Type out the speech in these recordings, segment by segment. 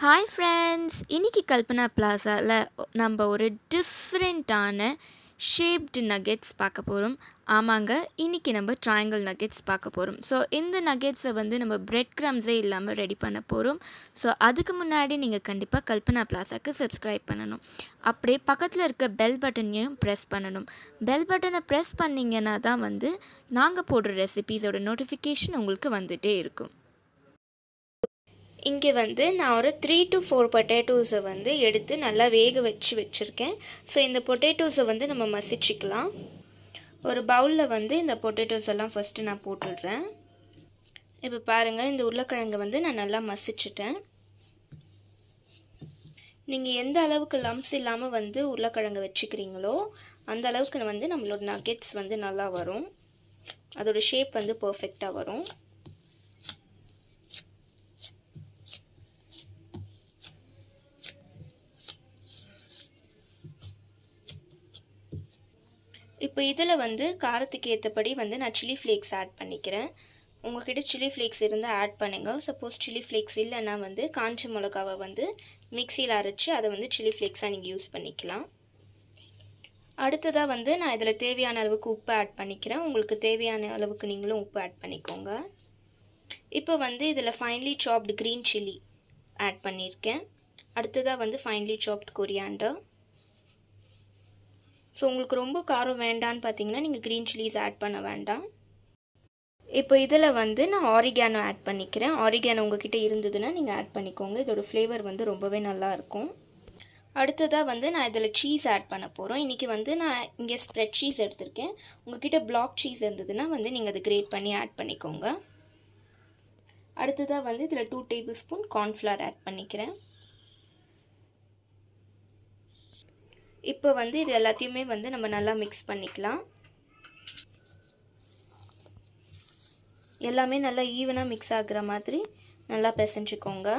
Hi friends, இன்னைக்கு கல்பனா பிளாசாவில் நம்ம ஒரு டிஃப்ரெண்ட்டான ஷேப்டு நகெட்ஸ் பார்க்க போகிறோம். ஆமாங்க, இன்றைக்கி நம்ம ட்ரையாங்கிள் நகெட்ஸ் பார்க்க போகிறோம். ஸோ இந்த நகெட்ஸை நம்ம பிரெட் க்ரம்ஸே இல்லாமல் ரெடி பண்ண போகிறோம். ஸோ அதுக்கு முன்னாடி நீங்கள் கண்டிப்பாக கல்பனா பிளாசாக்கு சப்ஸ்கிரைப் பண்ணணும். அப்படியே பக்கத்தில் இருக்க பெல் பட்டனையும் ப்ரெஸ் பண்ணணும். பெல் பட்டனை ப்ரெஸ் பண்ணிங்கன்னா தான் நாங்கள் போடுற ரெசிபீஸோட நோட்டிஃபிகேஷன் உங்களுக்கு வந்துகிட்டே இருக்கும். இங்கே நான் ஒரு 3 to 4 பொட்டேட்டோஸை எடுத்து நல்லா வேக வச்சுருக்கேன். ஸோ இந்த பொட்டேட்டோஸை நம்ம மசிச்சுக்கலாம். ஒரு பவுலில் இந்த பொட்டேட்டோஸ் எல்லாம் ஃபஸ்ட்டு நான் போட்டுடுறேன். இப்போ பாருங்கள், இந்த உருளைக்கிழங்கை நான் நல்லா மசிச்சுட்டேன். நீங்கள் எந்த அளவுக்கு லம்ப்ஸ் இல்லாமல் உருளைக்கிழங்கு வச்சுக்கிறீங்களோ அந்த அளவுக்கு நம்மளோட நகெட்ஸ் நல்லா வரும். அதோட ஷேப் பர்ஃபெக்டாக வரும். இப்போ இதில் காரத்துக்கு ஏற்றபடி நான் சில்லி ஃப்ளேக்ஸ் ஆட் பண்ணிக்கிறேன். உங்கள்கிட்ட சில்லி ஃப்ளேக்ஸ் இருந்தால் ஆட் பண்ணுங்கள். சப்போஸ் சில்லி ஃப்ளேக்ஸ் இல்லைன்னா காஞ்ச மிளகாவை மிக்சியில் அரைச்சி அதை சில்லி ஃப்ளேக்ஸாக நீங்கள் யூஸ் பண்ணிக்கலாம். அடுத்ததாக நான் இதில் தேவையான அளவுக்கு உப்பு ஆட் பண்ணிக்கிறேன். உங்களுக்கு தேவையான அளவுக்கு நீங்களும் உப்பு ஆட் பண்ணிக்கோங்க. இப்போ இதில் ஃபைன்லி சாப்டு க்ரீன் சில்லி ஆட் பண்ணியிருக்கேன். அடுத்ததாக ஃபைன்லி சாப்டு கொரியாண்டர். ஸோ உங்களுக்கு ரொம்ப காரம் வேண்டான்னு பார்த்தீங்கன்னா நீங்கள் க்ரீன் சில்லிஸ் ஆட் பண்ண வேண்டாம். இப்போ இதில் நான் ஆரிகானோ ஆட் பண்ணிக்கிறேன். ஆரிகானோ உங்கள்கிட்ட இருந்ததுன்னா நீங்கள் ஆட் பண்ணிக்கோங்க. இதோட ஃப்ளேவர் ரொம்பவே நல்லாயிருக்கும். அடுத்ததாக நான் இதில் சீஸ் ஆட் பண்ண போகிறோம். இன்றைக்கி நான் இங்கே ஸ்ப்ரெட் சீஸ் எடுத்திருக்கேன். உங்கள்கிட்ட பிளாக் சீஸ் இருந்ததுன்னா நீங்கள் அதை கிரேட் பண்ணி ஆட் பண்ணிக்கோங்க. அடுத்ததாக இதில் 2 டேபிள் கார்ன்ஃப்ளவர் ஆட் பண்ணிக்கிறேன். இப்போ இது எல்லாத்தையுமே நம்ம நல்லா மிக்ஸ் பண்ணிக்கலாம். எல்லாமே நல்லா ஈவனாக மிக்ஸ் ஆகுற மாதிரி நல்லா பிசைஞ்சுக்கோங்க.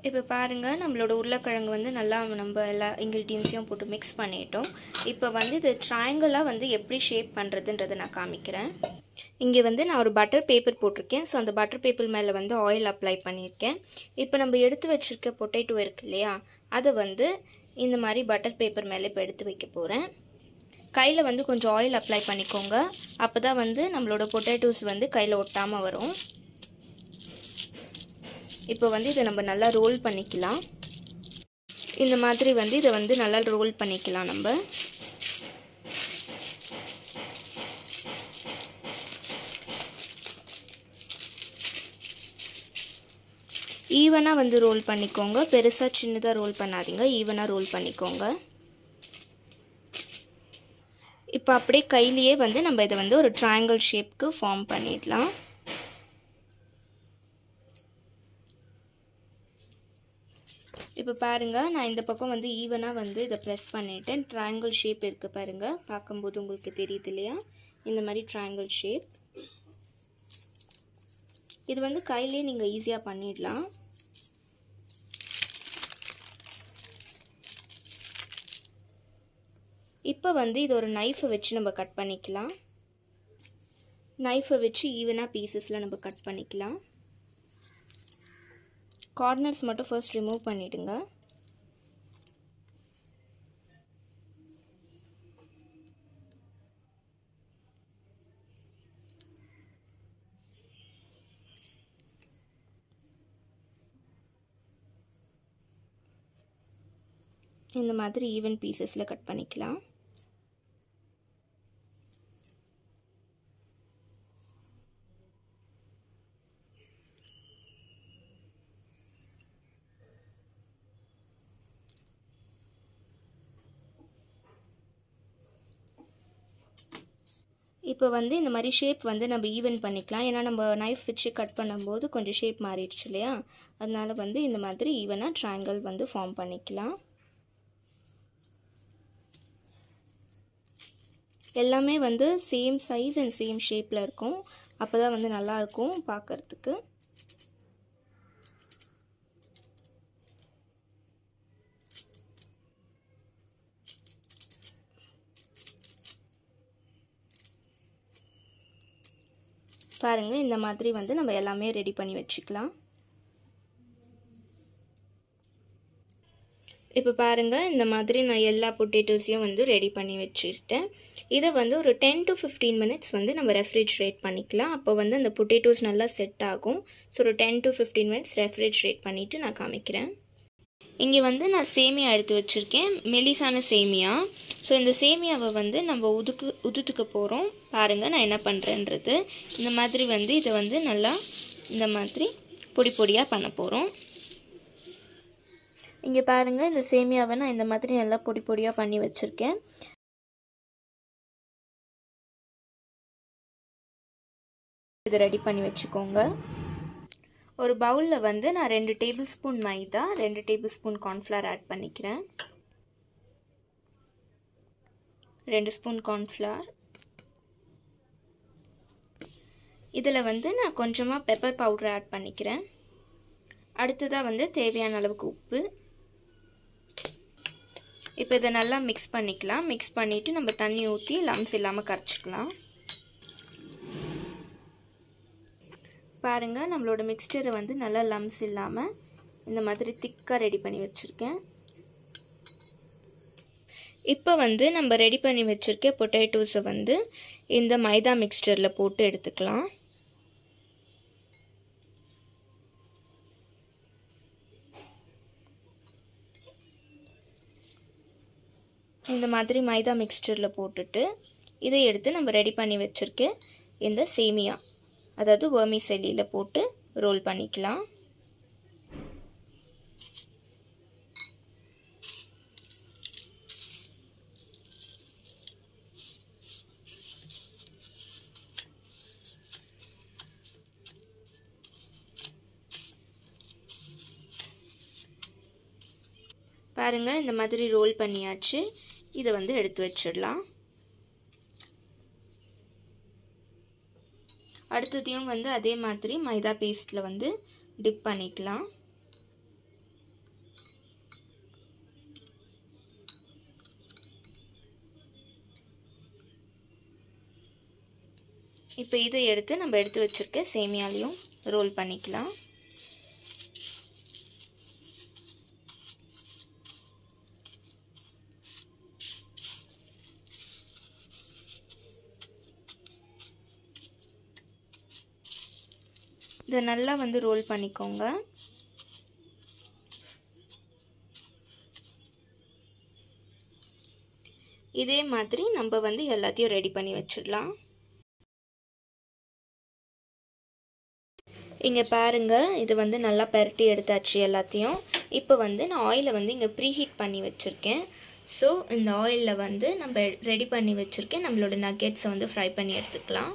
இப்போ பாருங்கள், நம்மளோட உருளைக்கிழங்கு நல்லா நம்ம எல்லா இன்க்ரீடியன்ஸையும் போட்டு மிக்ஸ் பண்ணிட்டோம். இப்போ இது ட்ரையாங்கிளாக எப்படி ஷேப் பண்ணுறதுன்றதை நான் காமிக்கிறேன். இங்கே நான் ஒரு பட்டர் பேப்பர் போட்டிருக்கேன். ஸோ அந்த பட்டர் பேப்பர் மேலே ஆயில் அப்ளை பண்ணியிருக்கேன். இப்போ நம்ம எடுத்து வச்சுருக்க பொட்டேட்டோ இருக்கு இல்லையா, அதை இந்த மாதிரி பட்டர் பேப்பர் மேலே இப்போ எடுத்து வைக்க போகிறேன். கையில் கொஞ்சம் ஆயில் அப்ளை பண்ணிக்கோங்க. அப்போ தான் நம்மளோட பொட்டேட்டோஸ் கையில் ஒட்டாமல் வரும். இப்போ இதை நம்ம நல்லா ரோல் பண்ணிக்கலாம். இந்த மாதிரி இதை நல்லா ரோல் பண்ணிக்கலாம் நம்ம. ஈவனாக ரோல் பண்ணிக்கோங்க. பெருசாக சின்னதாக ரோல் பண்ணாதீங்க, ஈவனாக ரோல் பண்ணிக்கோங்க. இப்போ அப்படியே கையிலேயே நம்ம இதை ஒரு ட்ரையாங்கிள் ஷேப்க்கு ஃபார்ம் பண்ணிடலாம். இப்போ பாருங்கள், நான் இந்த பக்கம் ஈவனாக இதை ப்ரெஸ் பண்ணிவிட்டேன். ட்ரையாங்கிள் ஷேப் இருக்குது பாருங்கள், பார்க்கும்போது உங்களுக்கு தெரியுது இல்லையா, இந்த மாதிரி ட்ரையாங்கிள் ஷேப். இது கையிலே நீங்கள் ஈஸியாக பண்ணிடலாம். இப்போ இது ஒரு நைஃபை வச்சு நம்ம கட் பண்ணிக்கலாம். நைஃபை வச்சு ஈவனாக பீசஸில் நம்ம கட் பண்ணிக்கலாம். கார்னர்ஸ் மட்டும் ஃபர்ஸ்ட் ரிமூவ் பண்ணிவிடுங்க. இந்த மாதிரி ஈவன் பீசஸில் கட் பண்ணிக்கலாம். இப்போ இந்த மாதிரி ஷேப் நம்ம ஈவன் பண்ணிக்கலாம். ஏன்னா நம்ம நைஃப் வச்சு கட் பண்ணும்போது கொஞ்சம் ஷேப் மாறிடுச்சு இல்லையா, அதனால் இந்த மாதிரி ஈவனாக ட்ரையாங்கிள் ஃபார்ம் பண்ணிக்கலாம். எல்லாமே சேம் சைஸ் அண்ட் சேம் ஷேப்பில் இருக்கும். அப்போ தான் நல்லாயிருக்கும் பார்க்குறதுக்கு. பாருங்கள், இந்த மாதிரி வந்து நம்ம எல்லாமே ரெடி பண்ணி வச்சுக்கலாம். இப்போ பாருங்கள், இந்த மாதிரி நான் எல்லா பொட்டேட்டோஸையும் வந்து ரெடி பண்ணி வச்சுக்கிட்டேன். இதை வந்து ஒரு 10 to 15 minutes வந்து நம்ம ரெஃப்ரிஜரேட் பண்ணிக்கலாம். அப்போ வந்து அந்த பொட்டேட்டோஸ் நல்லா செட் ஆகும். ஸோ ஒரு 10 to 15 minutes ரெஃப்ரிஜரேட் பண்ணிவிட்டு நான் காமிக்கிறேன். இங்கே வந்து நான் சேமியா எடுத்து வச்சுருக்கேன், மெலிசான சேமியா. ஸோ இந்த சேமியாவை வந்து நம்ம உதுத்துக்க போகிறோம். பாருங்கள் நான் என்ன பண்ணுறேன்றது. இந்த மாதிரி வந்து இதை வந்து நல்லா இந்த மாதிரி பொடி பொடியாக பண்ண போகிறோம். இங்கே பாருங்கள், இந்த சேமியாவை நான் இந்த மாதிரி நல்லா பொடி பொடியாக பண்ணி வச்சுருக்கேன். இதை ரெடி பண்ணி வச்சுக்கோங்க. ஒரு பவுலில் வந்து நான் 2 டேபிள் ஸ்பூன் மைதா, 2 டேபிள் ஸ்பூன் கார்ன்ஃப்ளவர் ஆட் பண்ணிக்கிறேன். 2 ஸ்பூன் கார்ன்ஃப்ளவர். இதில் வந்து நான் கொஞ்சமாக பெப்பர் பவுடர் ஆட் பண்ணிக்கிறேன். அடுத்ததாக வந்து தேவையான அளவுக்கு உப்பு. இப்போ இதை நல்லா மிக்ஸ் பண்ணிக்கலாம். மிக்ஸ் பண்ணிவிட்டு நம்ம தண்ணி ஊற்றி லம்ஸ் இல்லாமல் கரைச்சிக்கலாம். பாருங்கள், நம்மளோட மிக்ஸ்சரை வந்து நல்லா லம்ஸ் இல்லாமல் இந்த மாதிரி திக்காக ரெடி பண்ணி வச்சுருக்கேன். இப்போ வந்து நம்ம ரெடி பண்ணி வச்சுருக்க பொட்டேட்டோஸை வந்து இந்த மைதா மிக்ஸ்சரில் போட்டு எடுத்துக்கலாம். இந்த மாதிரி மைதா மிக்ஸ்சரில் போட்டுட்டு இதை எடுத்து நம்ம ரெடி பண்ணி வச்சுருக்க இந்த சேமியா, அதாவது வெர்மிசெல்லியில் போட்டு ரோல் பண்ணிக்கலாம். பாருங்கள், இந்த மாதிரி ரோல் பண்ணியாச்சு. இதை வந்து எடுத்து வச்சிடலாம். அடுத்ததையும் வந்து அதே மாதிரி மைதா பேஸ்ட்டில் வந்து டிப் பண்ணிக்கலாம். இப்போ இதை எடுத்து நம்ம எடுத்து வச்சிருக்க சேமியாலையும் ரோல் பண்ணிக்கலாம். இதை நல்லா வந்து ரோல் பண்ணிக்கோங்க. இதே மாதிரி நம்ம வந்து எல்லாத்தையும் ரெடி பண்ணி வச்சிடலாம். இங்கே பாருங்கள், இது வந்து நல்லா பரட்டி எடுத்தாச்சு எல்லாத்தையும். இப்போ வந்து நான் ஆயிலை வந்து இங்கே ப்ரீஹீட் பண்ணி வச்சுருக்கேன். ஸோ இந்த ஆயிலில் வந்து நம்ம ரெடி பண்ணி வச்சுருக்கேன் நம்மளோட நக்கெட்ஸை வந்து ஃப்ரை பண்ணி எடுத்துக்கலாம்.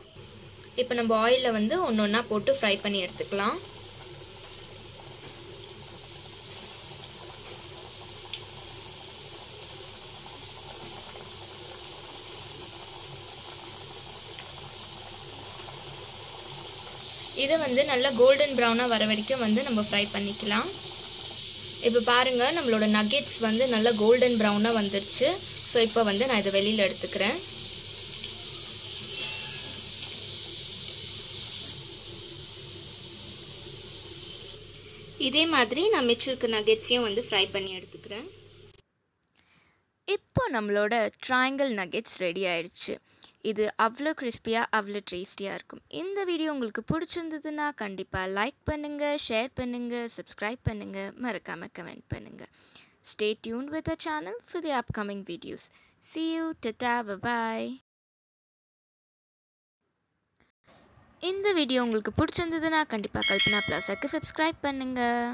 இப்போ நம்ம ஆயிலில் வந்து ஒன்று ஒன்றா போட்டு ஃப்ரை பண்ணி எடுத்துக்கலாம். இதை வந்து நல்லா கோல்டன் ப்ரௌனாக வர வரைக்கும் வந்து நம்ம ஃப்ரை பண்ணிக்கலாம். இப்போ பாருங்கள், நம்மளோட நக்கெட்ஸ் வந்து நல்லா கோல்டன் ப்ரௌனாக வந்துருச்சு. ஸோ இப்போ வந்து நான் இதை வெளியில் எடுத்துக்கிறேன். இதே மாதிரி நான் மிச்சிருக்க நக்கெட்ஸையும் வந்து ஃப்ரை பண்ணி எடுத்துக்கிறேன். இப்போ நம்மளோட ட்ரையாங்கிள் நக்கெட்ஸ் ரெடி ஆயிடுச்சு. இது அவ்வளோ கிறிஸ்பியாக அவ்வளோ டேஸ்டியாக இருக்கும். இந்த வீடியோ உங்களுக்கு பிடிச்சிருந்ததுன்னா கண்டிப்பாக லைக் பண்ணுங்கள், ஷேர் பண்ணுங்கள், சப்ஸ்கிரைப் பண்ணுங்கள், மறக்காமல் கமெண்ட் பண்ணுங்கள். Stay tuned with the channel for the upcoming videos. See you, tata, bye-bye. இந்த வீடியோ உங்களுக்கு பிடிச்சிருந்ததுன்னா கண்டிப்பாக கல்பனா ப்ளஸுக்கு சப்ஸ்கிரைப் பண்ணுங்கள்.